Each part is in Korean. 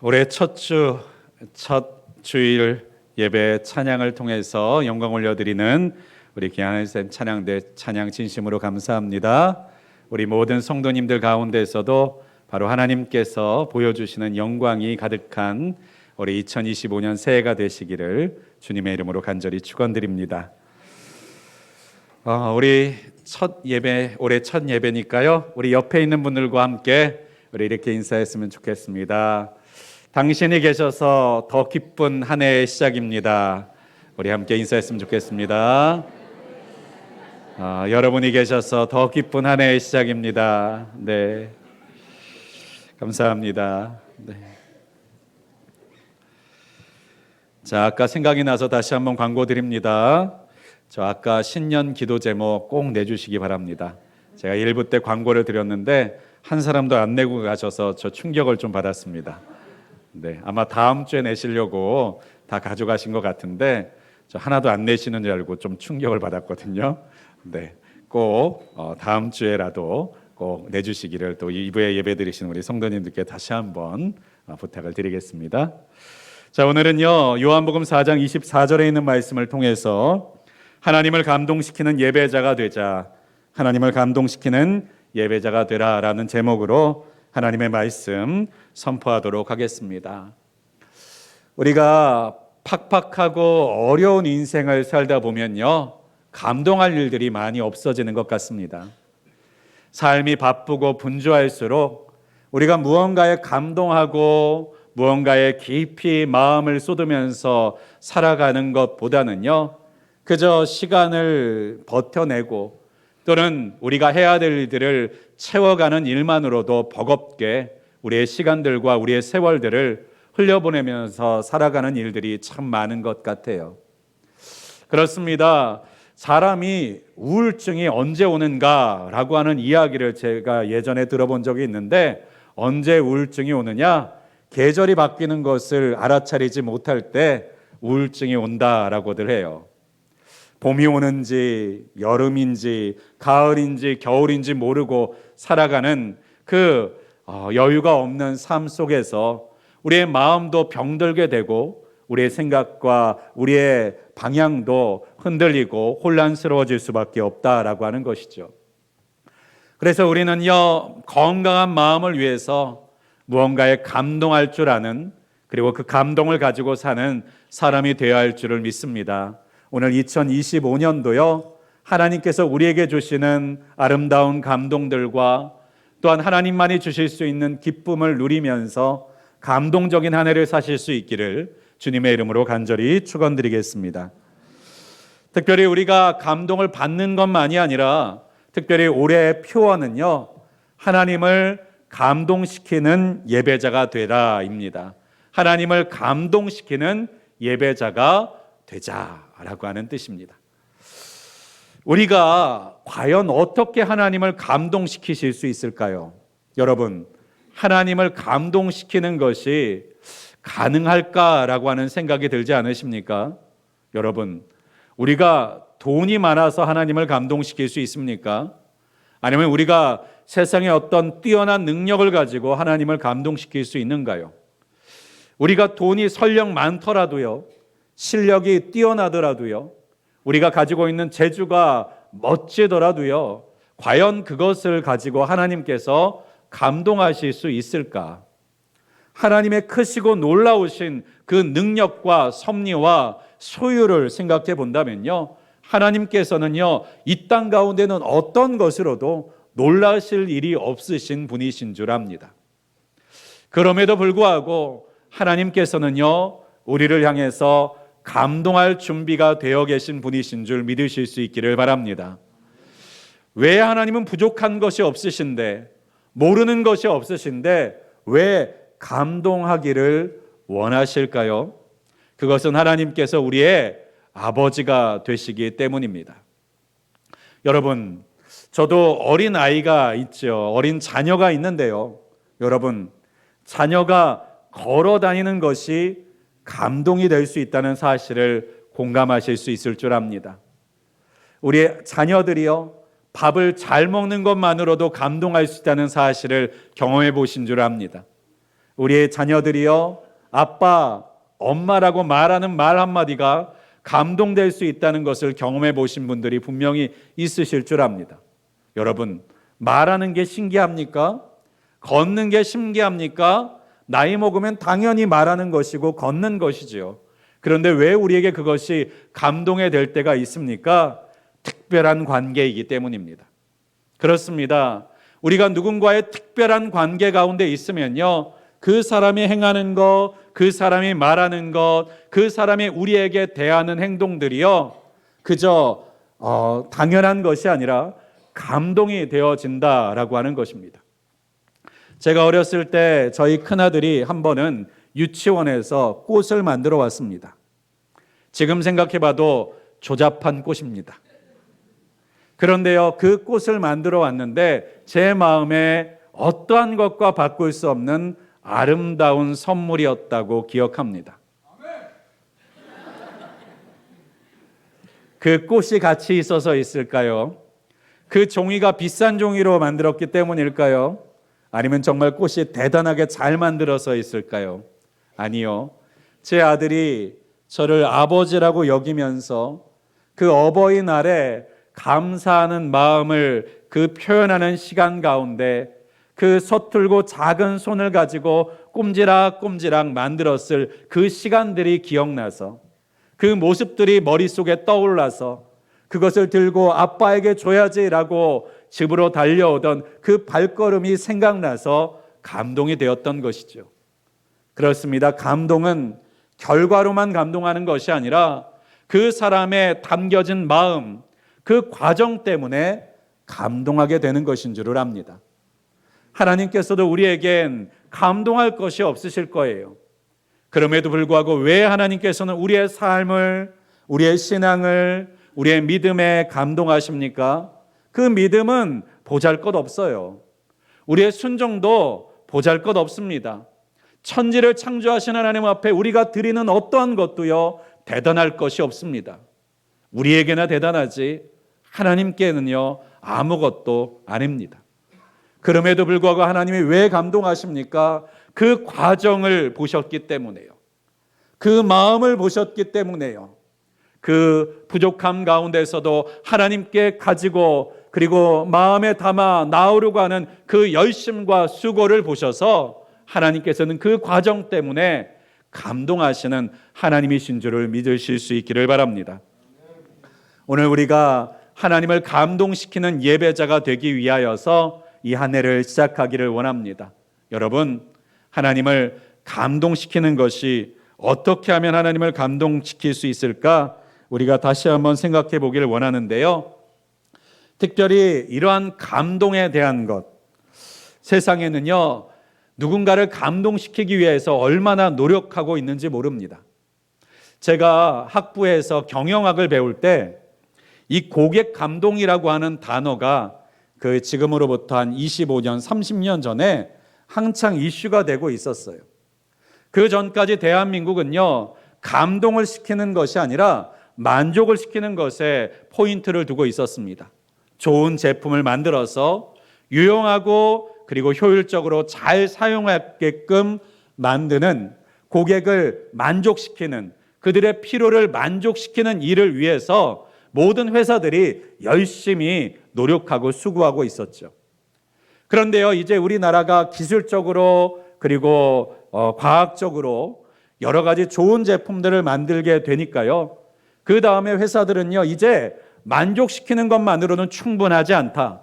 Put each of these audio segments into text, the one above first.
올해 첫 주일 예배 찬양을 통해서 영광 올려드리는 우리 기한쌤 찬양대 찬양 진심으로 감사합니다. 우리 모든 성도님들 가운데서도 바로 하나님께서 보여주시는 영광이 가득한 우리 2025년 새해가 되시기를 주님의 이름으로 간절히 축원드립니다. 우리 첫 예배, 올해 첫 예배니까요, 우리 옆에 있는 분들과 함께 우리 이렇게 인사했으면 좋겠습니다. 당신이 계셔서 더 기쁜 한 해의 시작입니다. 우리 함께 인사했으면 좋겠습니다. 여러분이 계셔서 더 기쁜 한 해의 시작입니다. 네, 감사합니다. 네. 자, 아까 생각이 나서 다시 한번 광고 드립니다. 저 아까 신년 기도 제목 꼭 내주시기 바랍니다. 제가 1부 때 광고를 드렸는데 한 사람도 안 내고 가셔서 저 충격을 좀 받았습니다. 네, 아마 다음 주에 내시려고 다 가져가신 것 같은데 저 하나도 안 내시는 줄 알고 좀 충격을 받았거든요. 네, 꼭 다음 주에라도 꼭 내주시기를 또 2부에 예배드리시는 우리 성도님들께 다시 한번 부탁을 드리겠습니다. 자, 오늘은요 요한복음 4장 24절에 있는 말씀을 통해서 하나님을 감동시키는 예배자가 되자, 하나님을 감동시키는 예배자가 되라라는 제목으로 하나님의 말씀 선포하도록 하겠습니다. 우리가 팍팍하고 어려운 인생을 살다 보면요, 감동할 일들이 많이 없어지는 것 같습니다. 삶이 바쁘고 분주할수록 우리가 무언가에 감동하고 무언가에 깊이 마음을 쏟으면서 살아가는 것보다는요, 그저 시간을 버텨내고 또는 우리가 해야 될 일들을 채워가는 일만으로도 버겁게 우리의 시간들과 우리의 세월들을 흘려보내면서 살아가는 일들이 참 많은 것 같아요. 그렇습니다. 사람이 우울증이 언제 오는가라고 하는 이야기를 제가 예전에 들어본 적이 있는데, 언제 우울증이 오느냐? 계절이 바뀌는 것을 알아차리지 못할 때 우울증이 온다라고들 해요. 봄이 오는지 여름인지 가을인지 겨울인지 모르고 살아가는 그 여유가 없는 삶 속에서 우리의 마음도 병들게 되고 우리의 생각과 우리의 방향도 흔들리고 혼란스러워질 수밖에 없다라고 하는 것이죠. 그래서 우리는요, 건강한 마음을 위해서 무언가에 감동할 줄 아는, 그리고 그 감동을 가지고 사는 사람이 되어야 할 줄을 믿습니다. 오늘 2025년도요, 하나님께서 우리에게 주시는 아름다운 감동들과 또한 하나님만이 주실 수 있는 기쁨을 누리면서 감동적인 한 해를 사실 수 있기를 주님의 이름으로 간절히 축원드리겠습니다. 특별히 우리가 감동을 받는 것만이 아니라 특별히 올해의 표어는요, 하나님을 감동시키는 예배자가 되라입니다. 하나님을 감동시키는 예배자가 되자라고 하는 뜻입니다. 우리가 과연 어떻게 하나님을 감동시키실 수 있을까요? 여러분, 하나님을 감동시키는 것이 가능할까라고 하는 생각이 들지 않으십니까? 여러분, 우리가 돈이 많아서 하나님을 감동시킬 수 있습니까? 아니면 우리가 세상에 어떤 뛰어난 능력을 가지고 하나님을 감동시킬 수 있는가요? 우리가 돈이 설령 많더라도요, 실력이 뛰어나더라도요, 우리가 가지고 있는 재주가 멋지더라도요, 과연 그것을 가지고 하나님께서 감동하실 수 있을까? 하나님의 크시고 놀라우신 그 능력과 섭리와 소유를 생각해 본다면요, 하나님께서는요, 이 땅 가운데는 어떤 것으로도 놀라실 일이 없으신 분이신 줄 압니다. 그럼에도 불구하고 하나님께서는요, 우리를 향해서 감동할 준비가 되어 계신 분이신 줄 믿으실 수 있기를 바랍니다. 왜 하나님은 부족한 것이 없으신데, 모르는 것이 없으신데 왜 감동하기를 원하실까요? 그것은 하나님께서 우리의 아버지가 되시기 때문입니다. 여러분, 저도 어린 아이가 있죠. 어린 자녀가 있는데요, 여러분, 자녀가 걸어 다니는 것이 감동이 될 수 있다는 사실을 공감하실 수 있을 줄 압니다. 우리 자녀들이요, 밥을 잘 먹는 것만으로도 감동할 수 있다는 사실을 경험해 보신 줄 압니다. 우리의 자녀들이요, 아빠, 엄마라고 말하는 말 한마디가 감동될 수 있다는 것을 경험해 보신 분들이 분명히 있으실 줄 압니다. 여러분, 말하는 게 신기합니까? 걷는 게 신기합니까? 나이 먹으면 당연히 말하는 것이고 걷는 것이지요. 그런데 왜 우리에게 그것이 감동이 될 때가 있습니까? 특별한 관계이기 때문입니다. 그렇습니다. 우리가 누군가의 특별한 관계 가운데 있으면요, 그 사람이 행하는 것, 그 사람이 말하는 것, 그 사람이 우리에게 대하는 행동들이요, 그저 당연한 것이 아니라 감동이 되어진다라고 하는 것입니다. 제가 어렸을 때 저희 큰아들이 한 번은 유치원에서 꽃을 만들어 왔습니다. 지금 생각해 봐도 조잡한 꽃입니다. 그런데요, 그 꽃을 만들어 왔는데 제 마음에 어떠한 것과 바꿀 수 없는 아름다운 선물이었다고 기억합니다. 그 꽃이 같이 있어서 있을까요? 그 종이가 비싼 종이로 만들었기 때문일까요? 아니면 정말 꽃이 대단하게 잘 만들어서 있을까요? 아니요. 제 아들이 저를 아버지라고 여기면서 그 어버이날에 감사하는 마음을 그 표현하는 시간 가운데 그 서툴고 작은 손을 가지고 꼼지락꼼지락 만들었을 그 시간들이 기억나서 그 모습들이 머릿속에 떠올라서 그것을 들고 아빠에게 줘야지라고 집으로 달려오던 그 발걸음이 생각나서 감동이 되었던 것이죠. 그렇습니다. 감동은 결과로만 감동하는 것이 아니라 그 사람의 담겨진 마음, 그 과정 때문에 감동하게 되는 것인 줄을 압니다. 하나님께서도 우리에겐 감동할 것이 없으실 거예요. 그럼에도 불구하고 왜 하나님께서는 우리의 삶을, 우리의 신앙을, 우리의 믿음에 감동하십니까? 그 믿음은 보잘것없어요. 우리의 순종도 보잘것없습니다. 천지를 창조하신 하나님 앞에 우리가 드리는 어떠한 것도요, 대단할 것이 없습니다. 우리에게나 대단하지 하나님께는요, 아무것도 아닙니다. 그럼에도 불구하고 하나님이 왜 감동하십니까? 그 과정을 보셨기 때문에요. 그 마음을 보셨기 때문에요. 그 부족함 가운데서도 하나님께 가지고 그리고 마음에 담아 나오려고 하는 그 열심과 수고를 보셔서 하나님께서는 그 과정 때문에 감동하시는 하나님이신 줄을 믿으실 수 있기를 바랍니다. 오늘 우리가 하나님을 감동시키는 예배자가 되기 위하여서 이 한 해를 시작하기를 원합니다. 여러분, 하나님을 감동시키는 것이 어떻게 하면 하나님을 감동시킬 수 있을까? 우리가 다시 한번 생각해 보기를 원하는데요. 특별히 이러한 감동에 대한 것, 세상에는요, 누군가를 감동시키기 위해서 얼마나 노력하고 있는지 모릅니다. 제가 학부에서 경영학을 배울 때 이 고객 감동이라고 하는 단어가 그 지금으로부터 한 25년, 30년 전에 한창 이슈가 되고 있었어요. 그 전까지 대한민국은요, 감동을 시키는 것이 아니라 만족을 시키는 것에 포인트를 두고 있었습니다. 좋은 제품을 만들어서 유용하고 그리고 효율적으로 잘 사용하게끔 만드는, 고객을 만족시키는, 그들의 필요를 만족시키는 일을 위해서 모든 회사들이 열심히 노력하고 수고하고 있었죠. 그런데요, 이제 우리나라가 기술적으로 그리고 과학적으로 여러 가지 좋은 제품들을 만들게 되니까요, 그 다음에 회사들은요, 이제 만족시키는 것만으로는 충분하지 않다,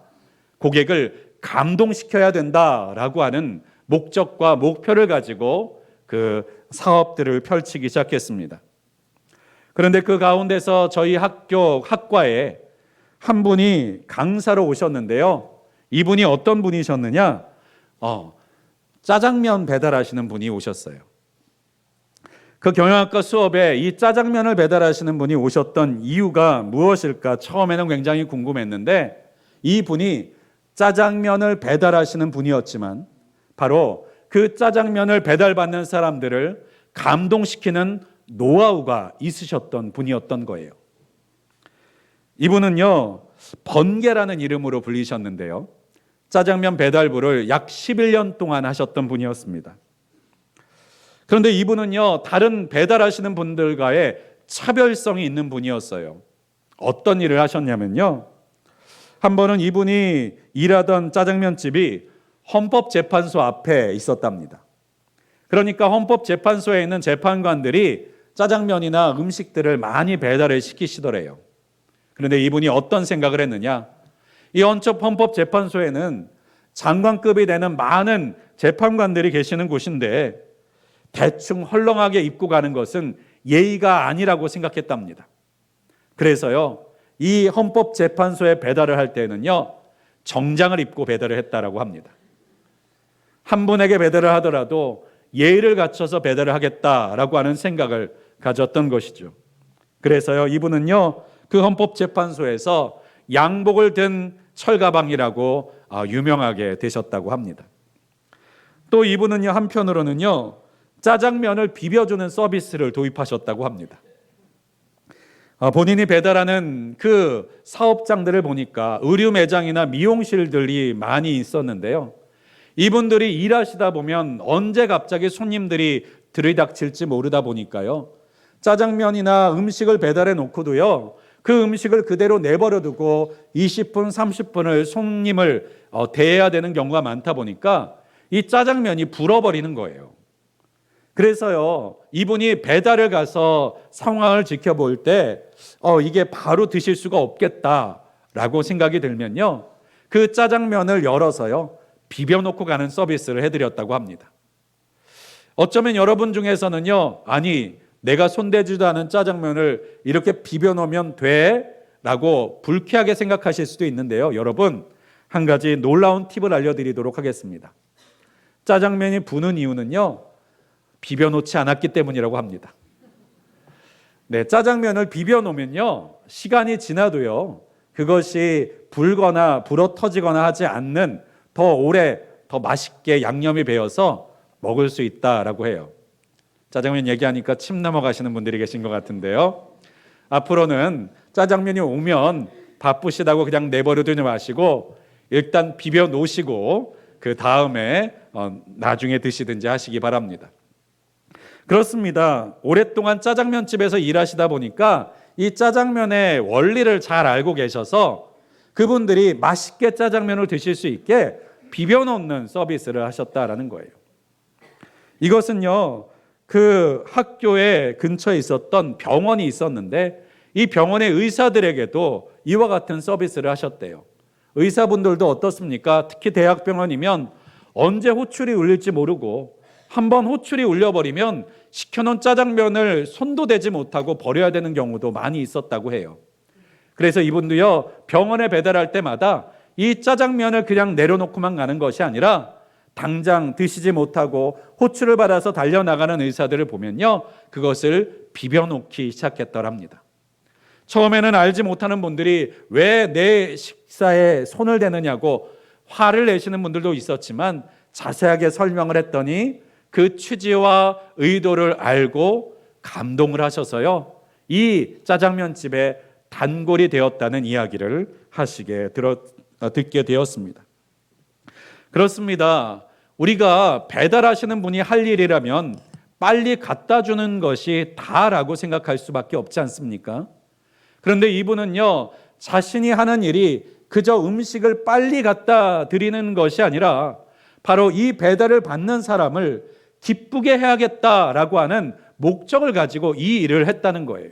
고객을 감동시켜야 된다라고 하는 목적과 목표를 가지고 그 사업들을 펼치기 시작했습니다. 그런데 그 가운데서 저희 학과에 한 분이 강사로 오셨는데요. 이분이 어떤 분이셨느냐? 짜장면 배달하시는 분이 오셨어요. 그 경영학과 수업에 이 짜장면을 배달하시는 분이 오셨던 이유가 무엇일까? 처음에는 굉장히 궁금했는데, 이 분이 짜장면을 배달하시는 분이었지만 바로 그 짜장면을 배달받는 사람들을 감동시키는 노하우가 있으셨던 분이었던 거예요. 이분은요, 번개라는 이름으로 불리셨는데요, 짜장면 배달부를 약 11년 동안 하셨던 분이었습니다. 그런데 이분은요, 다른 배달하시는 분들과의 차별성이 있는 분이었어요. 어떤 일을 하셨냐면요, 한 번은 이분이 일하던 짜장면집이 헌법재판소 앞에 있었답니다. 그러니까 헌법재판소에 있는 재판관들이 짜장면이나 음식들을 많이 배달을 시키시더래요. 그런데 이분이 어떤 생각을 했느냐, 이 헌법재판소에는 장관급이 되는 많은 재판관들이 계시는 곳인데 대충 헐렁하게 입고 가는 것은 예의가 아니라고 생각했답니다. 그래서요, 이 헌법재판소에 배달을 할 때는요, 정장을 입고 배달을 했다라고 합니다. 한 분에게 배달을 하더라도 예의를 갖춰서 배달을 하겠다라고 하는 생각을 가졌던 것이죠. 그래서요, 이분은요, 그 헌법재판소에서 양복을 든 철가방이라고 유명하게 되셨다고 합니다. 또 이분은요, 한편으로는요, 짜장면을 비벼주는 서비스를 도입하셨다고 합니다. 본인이 배달하는 그 사업장들을 보니까 의류 매장이나 미용실들이 많이 있었는데요, 이분들이 일하시다 보면 언제 갑자기 손님들이 들이닥칠지 모르다 보니까요, 짜장면이나 음식을 배달해 놓고도요, 그 음식을 그대로 내버려 두고 20분, 30분을 손님을 대해야 되는 경우가 많다 보니까 이 짜장면이 불어버리는 거예요. 그래서요, 이분이 배달을 가서 상황을 지켜볼 때 이게 바로 드실 수가 없겠다라고 생각이 들면요, 그 짜장면을 열어서요, 비벼놓고 가는 서비스를 해드렸다고 합니다. 어쩌면 여러분 중에서는요, 아니 내가 손대지도 않은 짜장면을 이렇게 비벼놓으면 돼? 라고 불쾌하게 생각하실 수도 있는데요, 여러분, 한 가지 놀라운 팁을 알려드리도록 하겠습니다. 짜장면이 부는 이유는요, 비벼놓지 않았기 때문이라고 합니다. 네, 짜장면을 비벼놓으면요, 시간이 지나도요, 그것이 불거나 불어 터지거나 하지 않는 더 오래 더 맛있게 양념이 배어서 먹을 수 있다라고 해요. 짜장면 얘기하니까 침 넘어가시는 분들이 계신 것 같은데요, 앞으로는 짜장면이 오면 바쁘시다고 그냥 내버려 두지 마시고 일단 비벼 놓으시고 그 다음에 나중에 드시든지 하시기 바랍니다. 그렇습니다. 오랫동안 짜장면집에서 일하시다 보니까 이 짜장면의 원리를 잘 알고 계셔서 그분들이 맛있게 짜장면을 드실 수 있게 비벼놓는 서비스를 하셨다라는 거예요. 이것은요, 그 학교에 근처에 있었던 병원이 있었는데 이 병원의 의사들에게도 이와 같은 서비스를 하셨대요. 의사분들도 어떻습니까? 특히 대학병원이면 언제 호출이 울릴지 모르고 한번 호출이 울려버리면 시켜놓은 짜장면을 손도 대지 못하고 버려야 되는 경우도 많이 있었다고 해요. 그래서 이분도요, 병원에 배달할 때마다 이 짜장면을 그냥 내려놓고만 가는 것이 아니라 당장 드시지 못하고 호출을 받아서 달려나가는 의사들을 보면요, 그것을 비벼놓기 시작했더랍니다. 처음에는 알지 못하는 분들이 왜 내 식사에 손을 대느냐고 화를 내시는 분들도 있었지만 자세하게 설명을 했더니 그 취지와 의도를 알고 감동을 하셔서요, 이 짜장면집의 단골이 되었다는 이야기를 듣게 되었습니다. 그렇습니다. 우리가 배달하시는 분이 할 일이라면 빨리 갖다 주는 것이 다라고 생각할 수밖에 없지 않습니까? 그런데 이분은요, 자신이 하는 일이 그저 음식을 빨리 갖다 드리는 것이 아니라 바로 이 배달을 받는 사람을 기쁘게 해야겠다라고 하는 목적을 가지고 이 일을 했다는 거예요.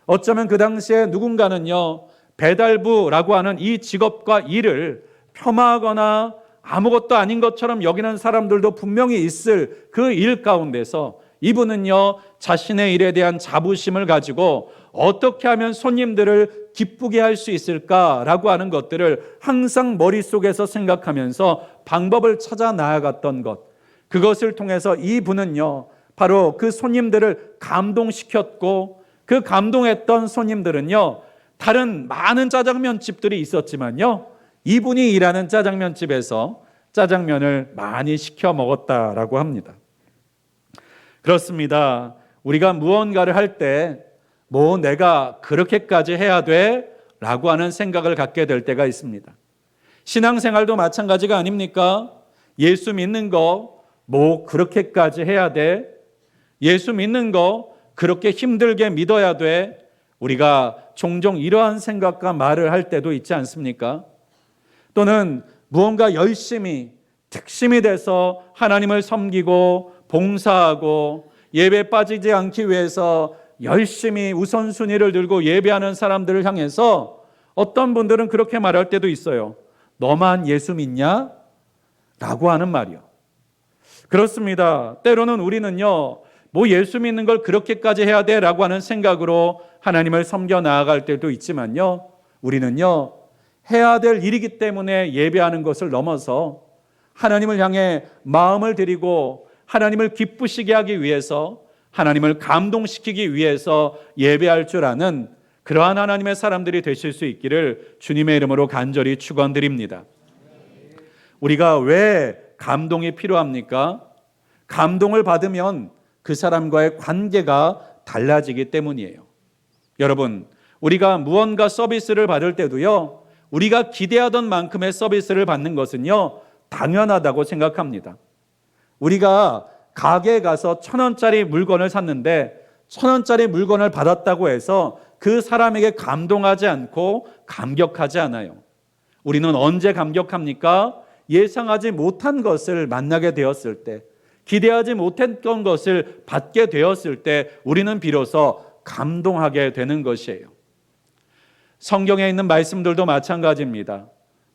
어쩌면 그 당시에 누군가는요, 배달부라고 하는 이 직업과 일을 폄하하거나 아무것도 아닌 것처럼 여기는 사람들도 분명히 있을 그 일 가운데서 이분은요, 자신의 일에 대한 자부심을 가지고 어떻게 하면 손님들을 기쁘게 할 수 있을까라고 하는 것들을 항상 머릿속에서 생각하면서 방법을 찾아 나아갔던 것, 그것을 통해서 이분은요, 바로 그 손님들을 감동시켰고 그 감동했던 손님들은요, 다른 많은 짜장면 집들이 있었지만요, 이분이 일하는 짜장면 집에서 짜장면을 많이 시켜 먹었다라고 합니다. 그렇습니다. 우리가 무언가를 할 때 내가 그렇게까지 해야 돼? 라고 하는 생각을 갖게 될 때가 있습니다. 신앙생활도 마찬가지가 아닙니까? 예수 믿는 거 그렇게까지 해야 돼? 예수 믿는 거 그렇게 힘들게 믿어야 돼? 우리가 종종 이러한 생각과 말을 할 때도 있지 않습니까? 또는 무언가 열심히 특심이 돼서 하나님을 섬기고 봉사하고 예배 빠지지 않기 위해서 열심히 우선순위를 들고 예배하는 사람들을 향해서 어떤 분들은 그렇게 말할 때도 있어요. 너만 예수 믿냐? 라고 하는 말이요. 그렇습니다. 때로는 우리는요, 예수 믿는 걸 그렇게까지 해야 돼? 라고 하는 생각으로 하나님을 섬겨 나아갈 때도 있지만요, 우리는요, 해야 될 일이기 때문에 예배하는 것을 넘어서 하나님을 향해 마음을 드리고 하나님을 기쁘시게 하기 위해서, 하나님을 감동시키기 위해서 예배할 줄 아는 그러한 하나님의 사람들이 되실 수 있기를 주님의 이름으로 간절히 축원드립니다. 우리가 왜 감동이 필요합니까? 감동을 받으면 그 사람과의 관계가 달라지기 때문이에요. 여러분, 우리가 무언가 서비스를 받을 때도요, 우리가 기대하던 만큼의 서비스를 받는 것은요, 당연하다고 생각합니다. 우리가 가게에 가서 1,000원짜리 물건을 샀는데 1,000원짜리 물건을 받았다고 해서 그 사람에게 감동하지 않고 감격하지 않아요. 우리는 언제 감격합니까? 예상하지 못한 것을 만나게 되었을 때, 기대하지 못했던 것을 받게 되었을 때 우리는 비로소 감동하게 되는 것이에요. 성경에 있는 말씀들도 마찬가지입니다.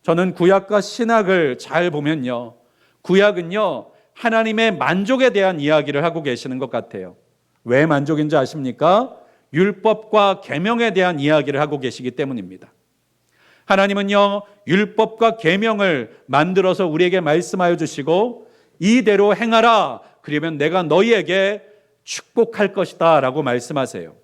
저는 구약과 신약을 잘 보면요, 구약은요, 하나님의 만족에 대한 이야기를 하고 계시는 것 같아요. 왜 만족인지 아십니까? 율법과 계명에 대한 이야기를 하고 계시기 때문입니다. 하나님은요, 율법과 계명을 만들어서 우리에게 말씀하여 주시고 이대로 행하라, 그러면 내가 너희에게 축복할 것이다 라고 말씀하세요.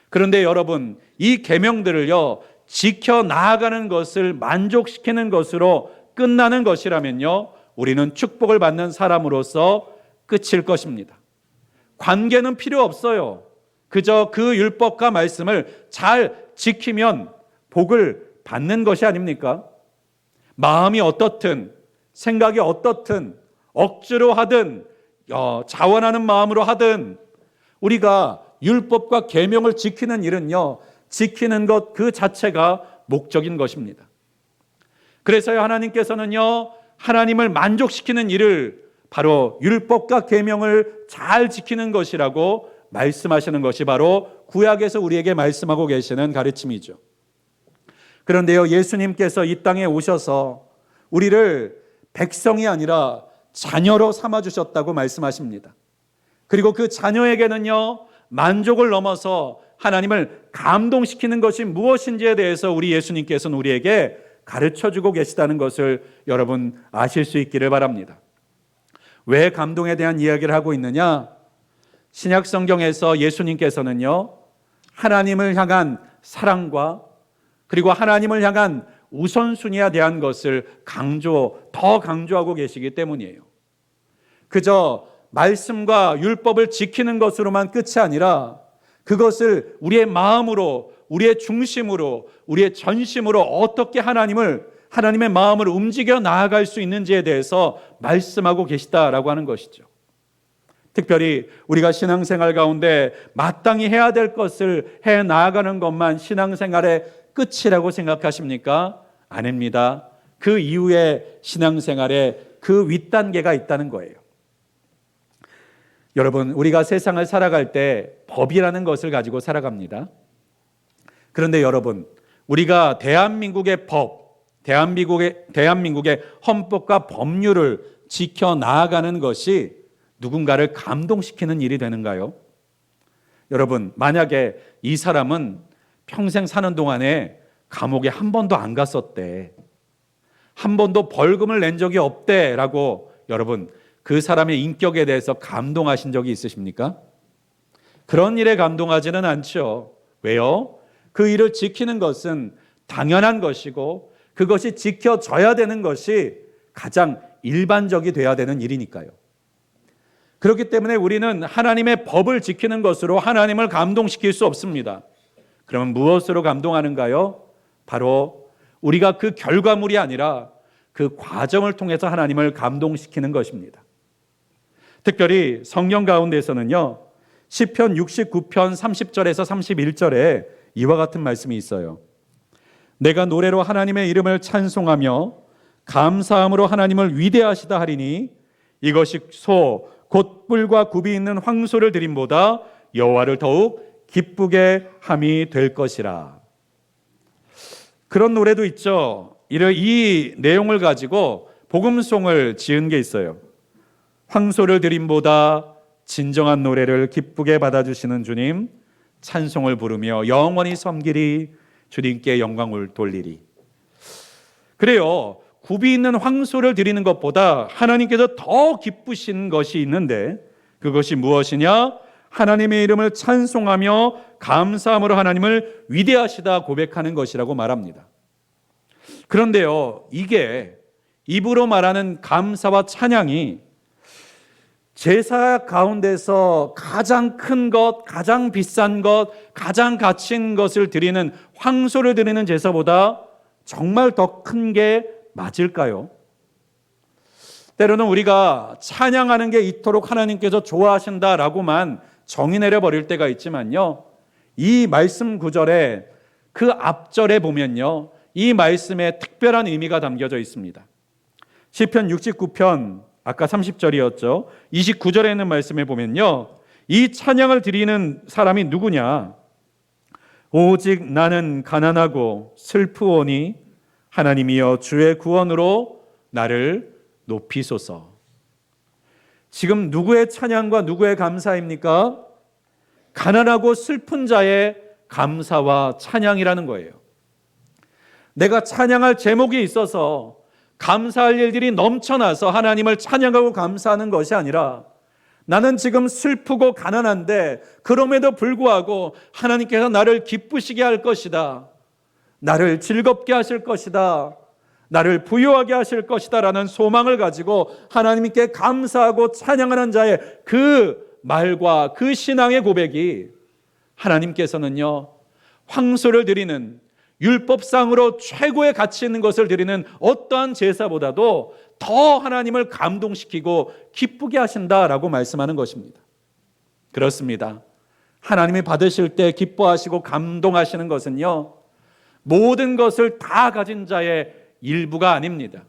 그런데 여러분, 이 계명들을요, 지켜 나아가는 것을 만족시키는 것으로 끝나는 것이라면요, 우리는 축복을 받는 사람으로서 끝일 것입니다. 관계는 필요 없어요. 그저 그 율법과 말씀을 잘 지키면 복을 받는 것이 아닙니까? 마음이 어떻든, 생각이 어떻든, 억지로 하든, 자원하는 마음으로 하든, 우리가 율법과 계명을 지키는 일은요, 지키는 것 그 자체가 목적인 것입니다. 그래서요, 하나님께서는요, 하나님을 만족시키는 일을 바로 율법과 계명을 잘 지키는 것이라고 말씀하시는 것이 바로 구약에서 우리에게 말씀하고 계시는 가르침이죠. 그런데요, 예수님께서 이 땅에 오셔서 우리를 백성이 아니라 자녀로 삼아주셨다고 말씀하십니다. 그리고 그 자녀에게는요, 만족을 넘어서 하나님을 감동시키는 것이 무엇인지에 대해서 우리 예수님께서는 우리에게 가르쳐주고 계시다는 것을 여러분 아실 수 있기를 바랍니다. 왜 감동에 대한 이야기를 하고 있느냐? 신약 성경에서 예수님께서는요, 하나님을 향한 사랑과 그리고 하나님을 향한 우선순위에 대한 것을 더 강조하고 계시기 때문이에요. 그저 말씀과 율법을 지키는 것으로만 끝이 아니라 그것을 우리의 마음으로, 우리의 중심으로, 우리의 전심으로 어떻게 하나님의 마음을 움직여 나아갈 수 있는지에 대해서 말씀하고 계시다라고 하는 것이죠. 특별히 우리가 신앙생활 가운데 마땅히 해야 될 것을 해 나아가는 것만 신앙생활의 끝이라고 생각하십니까? 아닙니다. 그 이후에 신앙생활에 그 윗단계가 있다는 거예요. 여러분, 우리가 세상을 살아갈 때 법이라는 것을 가지고 살아갑니다. 그런데 여러분, 우리가 대한민국의 대한민국의 헌법과 법률을 지켜 나아가는 것이 누군가를 감동시키는 일이 되는가요? 여러분, 만약에 이 사람은 평생 사는 동안에 감옥에 한 번도 안 갔었대, 한 번도 벌금을 낸 적이 없대라고 여러분, 그 사람의 인격에 대해서 감동하신 적이 있으십니까? 그런 일에 감동하지는 않죠. 왜요? 그 일을 지키는 것은 당연한 것이고 그것이 지켜져야 되는 것이 가장 일반적이 돼야 되는 일이니까요. 그렇기 때문에 우리는 하나님의 법을 지키는 것으로 하나님을 감동시킬 수 없습니다. 그러면 무엇으로 감동하는가요? 바로 우리가 그 결과물이 아니라 그 과정을 통해서 하나님을 감동시키는 것입니다. 특별히 성경 가운데서는요, 시편 69편 30절에서 31절에 이와 같은 말씀이 있어요. 내가 노래로 하나님의 이름을 찬송하며 감사함으로 하나님을 위대하시다 하리니 이것이 소 곧 뿔과 굽이 있는 황소를 드림보다 여호와를 더욱 기쁘게 함이 될 것이라. 그런 노래도 있죠. 이 내용을 가지고 복음송을 지은 게 있어요. 황소를 드림보다 진정한 노래를 기쁘게 받아주시는 주님, 찬송을 부르며 영원히 섬기리, 주님께 영광을 돌리리. 그래요. 굽이 있는 황소를 드리는 것보다 하나님께서 더 기쁘신 것이 있는데 그것이 무엇이냐? 하나님의 이름을 찬송하며 감사함으로 하나님을 위대하시다 고백하는 것이라고 말합니다. 그런데요, 이게 입으로 말하는 감사와 찬양이 제사 가운데서 가장 큰 것, 가장 비싼 것, 가장 가치 있는 것을 드리는 황소를 드리는 제사보다 정말 더 큰 게 맞을까요? 때로는 우리가 찬양하는 게 이토록 하나님께서 좋아하신다라고만 정의 내려버릴 때가 있지만요, 이 말씀 구절에 그 앞절에 보면요, 이 말씀에 특별한 의미가 담겨져 있습니다. 시편 69편 아까 30절이었죠. 29절에 있는 말씀에 보면요, 이 찬양을 드리는 사람이 누구냐? 오직 나는 가난하고 슬프오니 하나님이여 주의 구원으로 나를 높이소서. 지금 누구의 찬양과 누구의 감사입니까? 가난하고 슬픈 자의 감사와 찬양이라는 거예요. 내가 찬양할 제목이 있어서 감사할 일들이 넘쳐나서 하나님을 찬양하고 감사하는 것이 아니라 나는 지금 슬프고 가난한데 그럼에도 불구하고 하나님께서 나를 기쁘시게 할 것이다, 나를 즐겁게 하실 것이다, 나를 부유하게 하실 것이다 라는 소망을 가지고 하나님께 감사하고 찬양하는 자의 그 말과 그 신앙의 고백이 하나님께서는요, 황소를 드리는 율법상으로 최고의 가치 있는 것을 드리는 어떠한 제사보다도 더 하나님을 감동시키고 기쁘게 하신다라고 말씀하는 것입니다. 그렇습니다. 하나님이 받으실 때 기뻐하시고 감동하시는 것은요, 모든 것을 다 가진 자의 일부가 아닙니다.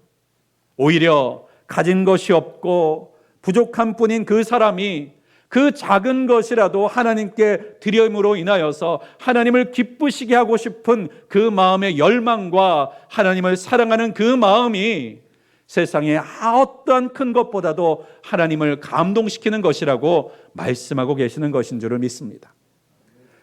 오히려 가진 것이 없고 부족한 뿐인 그 사람이 그 작은 것이라도 하나님께 드림으로 인하여서 하나님을 기쁘시게 하고 싶은 그 마음의 열망과 하나님을 사랑하는 그 마음이 세상에 어떠한 큰 것보다도 하나님을 감동시키는 것이라고 말씀하고 계시는 것인 줄을 믿습니다.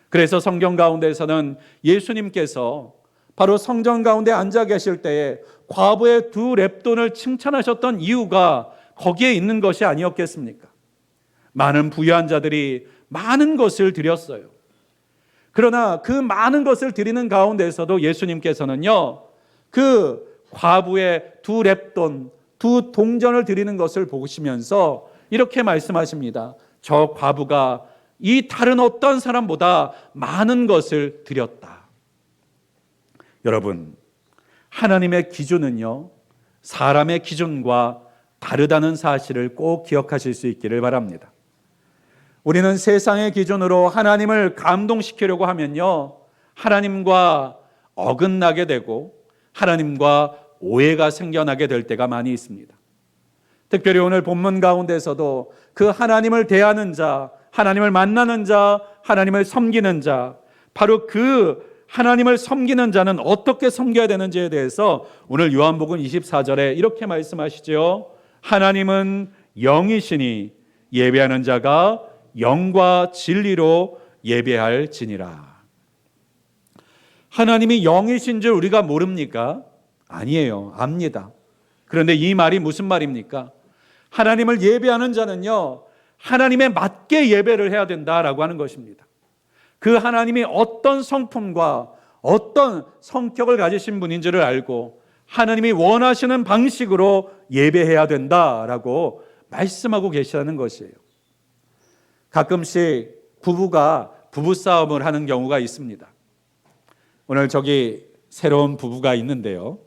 그래서 성경 가운데서는 예수님께서 바로 성전 가운데 앉아 계실 때에 과부의 2렙돈을 칭찬하셨던 이유가 거기에 있는 것이 아니었겠습니까? 많은 부유한 자들이 많은 것을 드렸어요. 그러나 그 많은 것을 드리는 가운데서도 예수님께서는요, 그 과부의 2렙돈, 2동전을 드리는 것을 보시면서 이렇게 말씀하십니다. 저 과부가 이 다른 어떤 사람보다 많은 것을 드렸다. 여러분, 하나님의 기준은요, 사람의 기준과 다르다는 사실을 꼭 기억하실 수 있기를 바랍니다. 우리는 세상의 기준으로 하나님을 감동시키려고 하면요, 하나님과 어긋나게 되고 하나님과 오해가 생겨나게 될 때가 많이 있습니다. 특별히 오늘 본문 가운데서도 그 하나님을 대하는 자, 하나님을 만나는 자, 하나님을 섬기는 자, 바로 그 하나님을 섬기는 자는 어떻게 섬겨야 되는지에 대해서 오늘 요한복음 24절에 이렇게 말씀하시죠. 하나님은 영이시니 예배하는 자가 영과 진리로 예배할지니라. 하나님이 영이신 줄 우리가 모릅니까? 아니에요. 압니다. 그런데 이 말이 무슨 말입니까? 하나님을 예배하는 자는요, 하나님에 맞게 예배를 해야 된다라고 하는 것입니다. 그 하나님이 어떤 성품과 어떤 성격을 가지신 분인지를 알고 하나님이 원하시는 방식으로 예배해야 된다라고 말씀하고 계시다는 것이에요. 가끔씩 부부가 부부싸움을 하는 경우가 있습니다. 오늘 저기 새로운 부부가 있는데요.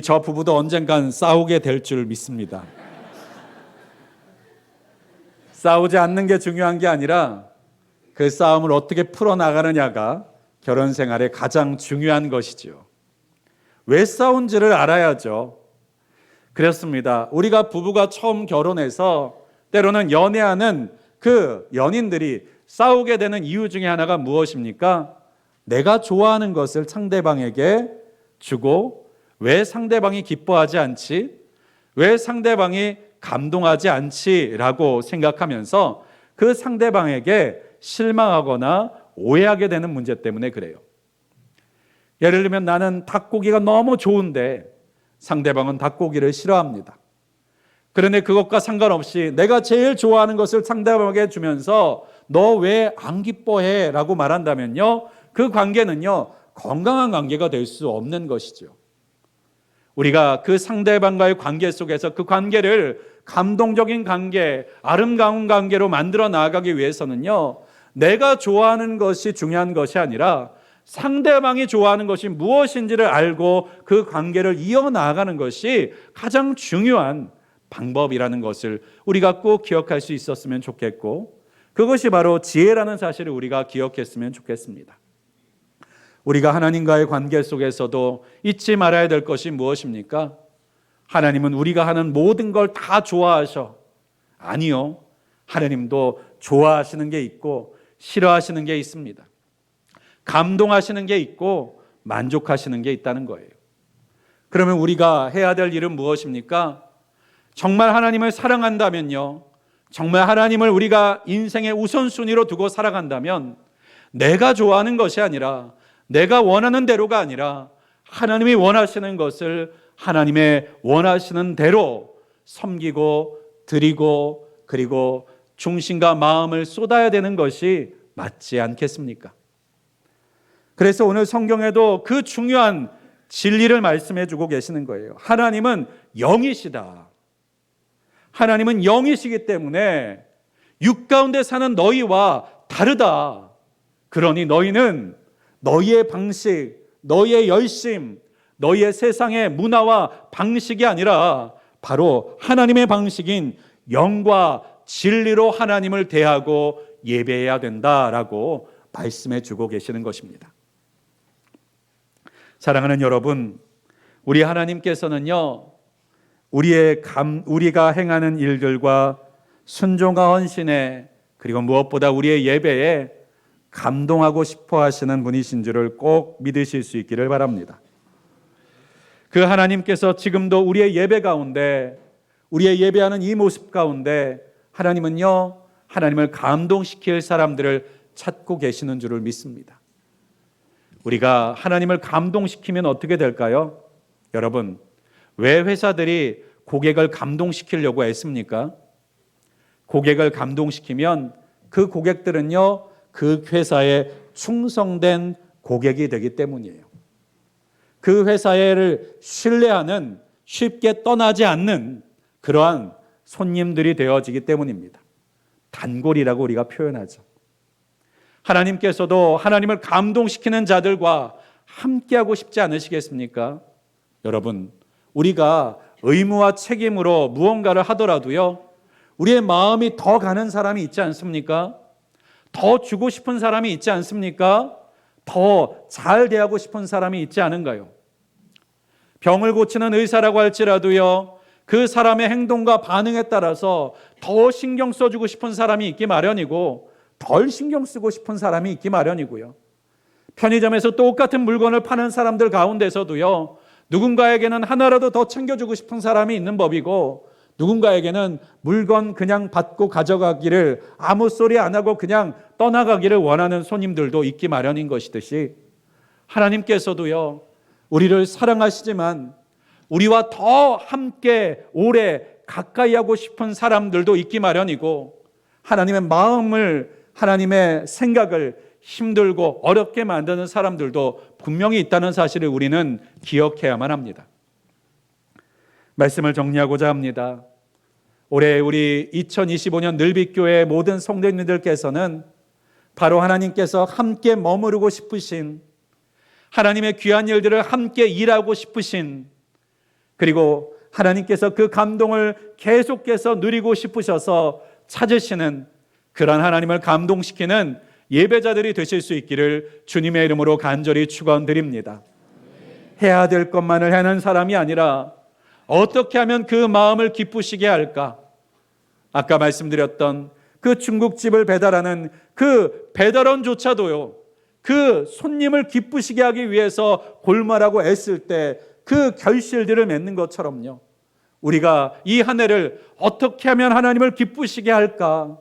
저 부부도 언젠간 싸우게 될 줄 믿습니다. 싸우지 않는 게 중요한 게 아니라 그 싸움을 어떻게 풀어나가느냐가 결혼 생활의 가장 중요한 것이죠. 왜 싸운지를 알아야죠. 그렇습니다. 우리가 부부가 처음 결혼해서 때로는 연애하는 그 연인들이 싸우게 되는 이유 중에 하나가 무엇입니까? 내가 좋아하는 것을 상대방에게 주고 왜 상대방이 기뻐하지 않지? 왜 상대방이 감동하지 않지라고 생각하면서 그 상대방에게 실망하거나 오해하게 되는 문제 때문에 그래요. 예를 들면 나는 닭고기가 너무 좋은데 상대방은 닭고기를 싫어합니다. 그런데 그것과 상관없이 내가 제일 좋아하는 것을 상대방에게 주면서 너 왜 안 기뻐해? 라고 말한다면요, 그 관계는요 건강한 관계가 될 수 없는 것이죠. 우리가 그 상대방과의 관계 속에서 그 관계를 감동적인 관계, 아름다운 관계로 만들어 나아가기 위해서는요, 내가 좋아하는 것이 중요한 것이 아니라 상대방이 좋아하는 것이 무엇인지를 알고 그 관계를 이어나가는 것이 가장 중요한 방법이라는 것을 우리가 꼭 기억할 수 있었으면 좋겠고, 그것이 바로 지혜라는 사실을 우리가 기억했으면 좋겠습니다. 우리가 하나님과의 관계 속에서도 잊지 말아야 될 것이 무엇입니까? 하나님은 우리가 하는 모든 걸 다 좋아하셔. 아니요. 하나님도 좋아하시는 게 있고 싫어하시는 게 있습니다. 감동하시는 게 있고 만족하시는 게 있다는 거예요. 그러면 우리가 해야 될 일은 무엇입니까? 정말 하나님을 사랑한다면요, 정말 하나님을 우리가 인생의 우선순위로 두고 살아간다면 내가 좋아하는 것이 아니라, 내가 원하는 대로가 아니라 하나님이 원하시는 것을 하나님의 원하시는 대로 섬기고 드리고 그리고 중심과 마음을 쏟아야 되는 것이 맞지 않겠습니까? 그래서 오늘 성경에도 그 중요한 진리를 말씀해 주고 계시는 거예요. 하나님은 영이시다. 하나님은 영이시기 때문에 육 가운데 사는 너희와 다르다. 그러니 너희는 너희의 방식, 너희의 열심, 너희의 세상의 문화와 방식이 아니라 바로 하나님의 방식인 영과 진리로 하나님을 대하고 예배해야 된다라고 말씀해 주고 계시는 것입니다. 사랑하는 여러분, 우리 하나님께서는요, 우리가 행하는 일들과 순종과 헌신에, 그리고 무엇보다 우리의 예배에 감동하고 싶어 하시는 분이신 줄을 꼭 믿으실 수 있기를 바랍니다. 그 하나님께서 지금도 우리의 예배 가운데, 우리의 예배하는 이 모습 가운데 하나님은요, 하나님을 감동시킬 사람들을 찾고 계시는 줄을 믿습니다. 우리가 하나님을 감동시키면 어떻게 될까요? 여러분, 왜 회사들이 고객을 감동시키려고 애씁니까? 고객을 감동시키면 그 고객들은요, 그 회사에 충성된 고객이 되기 때문이에요. 그 회사를 신뢰하는, 쉽게 떠나지 않는 그러한 손님들이 되어지기 때문입니다. 단골이라고 우리가 표현하죠. 하나님께서도 하나님을 감동시키는 자들과 함께하고 싶지 않으시겠습니까? 여러분, 우리가 의무와 책임으로 무언가를 하더라도요, 우리의 마음이 더 가는 사람이 있지 않습니까? 더 주고 싶은 사람이 있지 않습니까? 더 잘 대하고 싶은 사람이 있지 않은가요? 병을 고치는 의사라고 할지라도요, 그 사람의 행동과 반응에 따라서 더 신경 써주고 싶은 사람이 있기 마련이고 덜 신경 쓰고 싶은 사람이 있기 마련이고요. 편의점에서 똑같은 물건을 파는 사람들 가운데서도요, 누군가에게는 하나라도 더 챙겨주고 싶은 사람이 있는 법이고, 누군가에게는 물건 그냥 받고 가져가기를, 아무 소리 안 하고 그냥 떠나가기를 원하는 손님들도 있기 마련인 것이듯이, 하나님께서도요, 우리를 사랑하시지만 우리와 더 함께 오래 가까이 하고 싶은 사람들도 있기 마련이고, 하나님의 마음을, 하나님의 생각을 힘들고 어렵게 만드는 사람들도 분명히 있다는 사실을 우리는 기억해야만 합니다. 말씀을 정리하고자 합니다. 올해 우리 2025년 늘빛교회 모든 성도님들께서는 바로 하나님께서 함께 머무르고 싶으신, 하나님의 귀한 일들을 함께 일하고 싶으신, 그리고 하나님께서 그 감동을 계속해서 누리고 싶으셔서 찾으시는 그런 하나님을 감동시키는 예배자들이 되실 수 있기를 주님의 이름으로 간절히 축원드립니다. 해야 될 것만을 하는 사람이 아니라 어떻게 하면 그 마음을 기쁘시게 할까? 아까 말씀드렸던 그 중국집을 배달하는 그 배달원조차도요, 그 손님을 기쁘시게 하기 위해서 골몰하고 애쓸 때 그 결실들을 맺는 것처럼요, 우리가 이 한 해를 어떻게 하면 하나님을 기쁘시게 할까,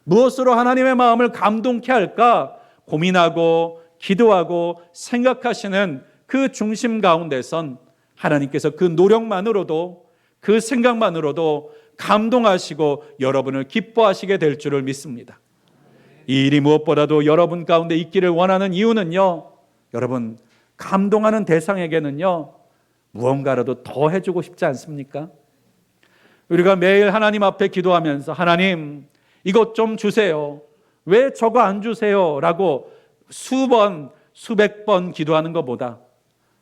무엇으로 하나님의 마음을 감동케 할까 고민하고 기도하고 생각하시는 그 중심 가운데선 하나님께서 그 노력만으로도, 그 생각만으로도 감동하시고 여러분을 기뻐하시게 될 줄을 믿습니다. 이 일이 무엇보다도 여러분 가운데 있기를 원하는 이유는요, 여러분, 감동하는 대상에게는요 무언가라도 더 해주고 싶지 않습니까? 우리가 매일 하나님 앞에 기도하면서 하나님 이것 좀 주세요, 왜 저거 안 주세요? 라고 수번 수백 번 기도하는 것보다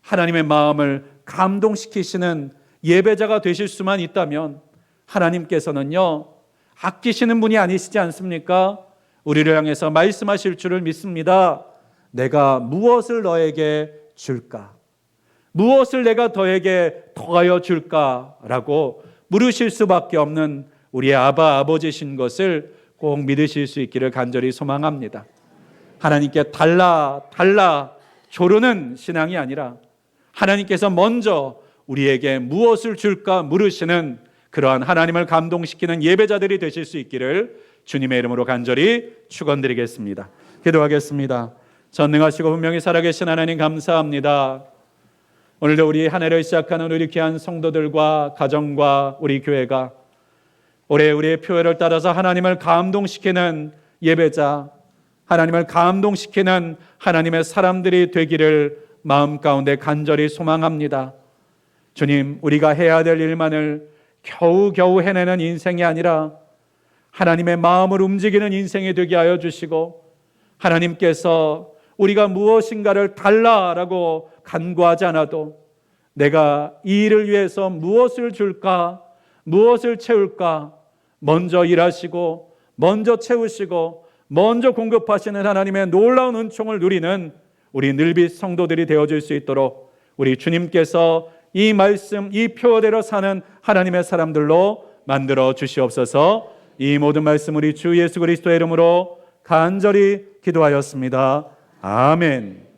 하나님의 마음을 감동시키시는 예배자가 되실 수만 있다면 하나님께서는요 아끼시는 분이 아니시지 않습니까? 우리를 향해서 말씀하실 줄을 믿습니다. 내가 무엇을 너에게 줄까? 무엇을 내가 너에게 더하여 줄까? 라고 물으실 수밖에 없는 우리의 아버지신 것을 꼭 믿으실 수 있기를 간절히 소망합니다. 하나님께 달라 조르는 신앙이 아니라 하나님께서 먼저 우리에게 무엇을 줄까 물으시는 그러한 하나님을 감동시키는 예배자들이 되실 수 있기를 주님의 이름으로 간절히 축원드리겠습니다. 기도하겠습니다. 전능하시고 분명히 살아계신 하나님 감사합니다. 오늘도 우리 한 해를 시작하는 우리 귀한 성도들과 가정과 우리 교회가 올해 우리의 표현을 따라서 하나님을 감동시키는 예배자, 하나님을 감동시키는 하나님의 사람들이 되기를 마음 가운데 간절히 소망합니다. 주님, 우리가 해야 될 일만을 겨우겨우 해내는 인생이 아니라 하나님의 마음을 움직이는 인생이 되게 하여 주시고, 하나님께서 우리가 무엇인가를 달라라고 간구하지 않아도 내가 이 일을 위해서 무엇을 줄까, 무엇을 채울까 먼저 일하시고 먼저 채우시고 먼저 공급하시는 하나님의 놀라운 은총을 누리는 우리 늘빛 성도들이 되어줄 수 있도록 우리 주님께서 이 말씀, 이 표대로 사는 하나님의 사람들로 만들어 주시옵소서. 이 모든 말씀 우리 주 예수 그리스도의 이름으로 간절히 기도하였습니다. 아멘.